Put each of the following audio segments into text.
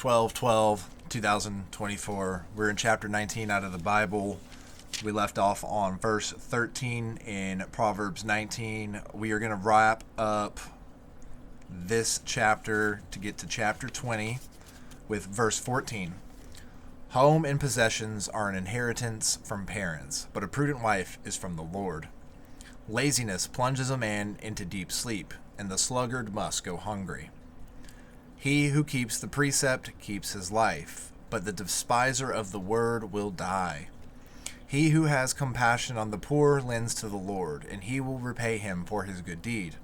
12/12/2024. We're in chapter 19 out of the Bible. We left off on verse 13 in Proverbs 19. We are going to wrap up this chapter to get to chapter 20 with verse 14. Home and possessions are an inheritance from parents, but a prudent wife is from the Lord. Laziness plunges a man into deep sleep, and the sluggard must go hungry. He who keeps the precept keeps his life, but the despiser of the word will die. He who has compassion on the poor lends to the Lord, and he will repay him for his good deed.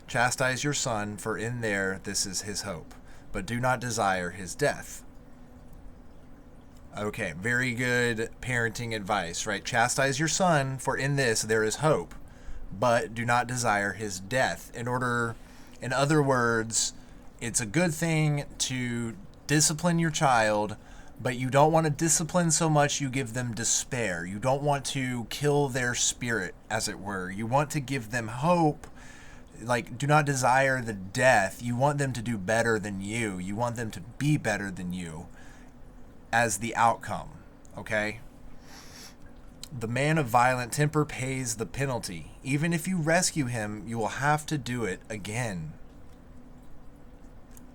Chastise your son, for in there this is his hope, but do not desire his death. Okay, very good parenting advice, right? Chastise your son, for in this there is hope, but do not desire his death. In other words, it's a good thing to discipline your child, but you don't want to discipline so much you give them despair. You don't want to kill their spirit, as it were. You want to give them hope. Like, do not desire the death. You want them to do better than you. You want them to be better than you as the outcome, okay? The man of violent temper pays the penalty. Even if you rescue him, you will have to do it again.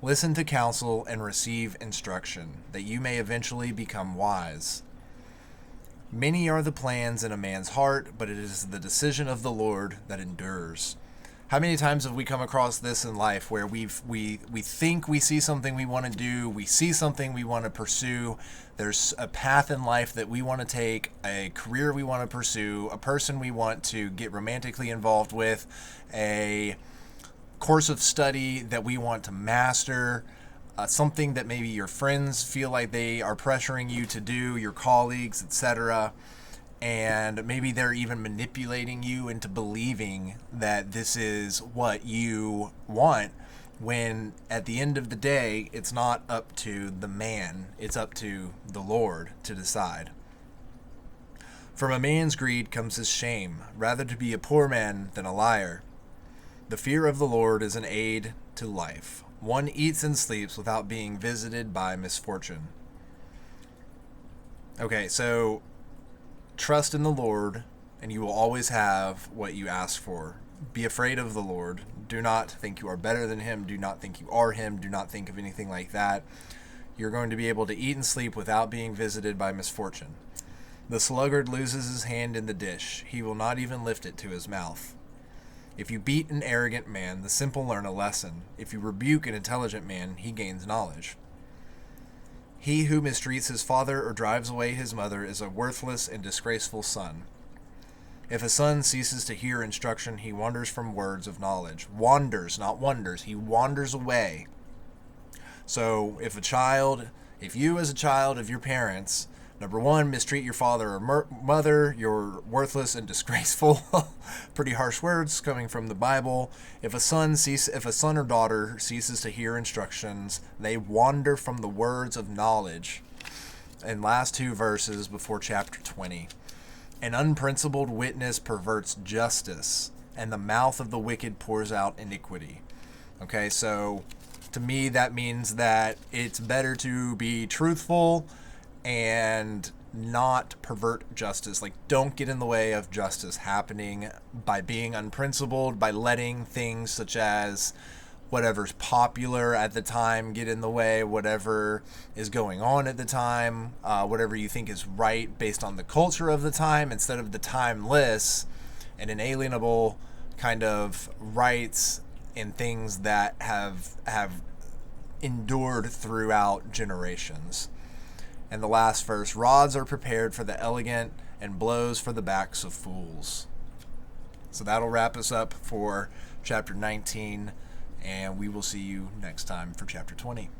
Listen to counsel and receive instruction, that you may eventually become wise. Many are the plans in a man's heart, but it is the decision of the Lord that endures. How many times have we come across this in life where we think we see something we want to do, we see something we want to pursue, there's a path in life that we want to take, a career we want to pursue, a person we want to get romantically involved with, a course of study that we want to master, something that maybe your friends feel like they are pressuring you to do, your colleagues, etc., and maybe they're even manipulating you into believing that this is what you want, when at the end of the day, it's not up to the man, it's up to the Lord to decide. From a man's greed comes his shame, rather to be a poor man than a liar. The fear of the Lord is an aid to life. One eats and sleeps without being visited by misfortune. Okay, so trust in the Lord, and you will always have what you ask for. Be afraid of the Lord. Do not think you are better than him. Do not think you are him. Do not think of anything like that. You're going to be able to eat and sleep without being visited by misfortune. The sluggard loses his hand in the dish. He will not even lift it to his mouth. If you beat an arrogant man, the simple learn a lesson. If you rebuke an intelligent man, he gains knowledge. He who mistreats his father or drives away his mother is a worthless and disgraceful son. If a son ceases to hear instruction, he wanders from words of knowledge. Wanders, not wonders. He wanders away. So if you as a child of your parents, number one, mistreat your father or mother, you're worthless and disgraceful. Pretty harsh words coming from the Bible. If a son or daughter ceases to hear instructions, they wander from the words of knowledge. And last two verses before chapter 20. An unprincipled witness perverts justice, and the mouth of the wicked pours out iniquity. Okay, so to me that means that it's better to be truthful and not pervert justice. Like, don't get in the way of justice happening by being unprincipled, by letting things such as whatever's popular at the time get in the way, whatever is going on at the time, whatever you think is right based on the culture of the time, instead of the timeless and inalienable kind of rights and things that have endured throughout generations. And the last verse, rods are prepared for the elegant and blows for the backs of fools. So that'll wrap us up for chapter 19, and we will see you next time for chapter 20.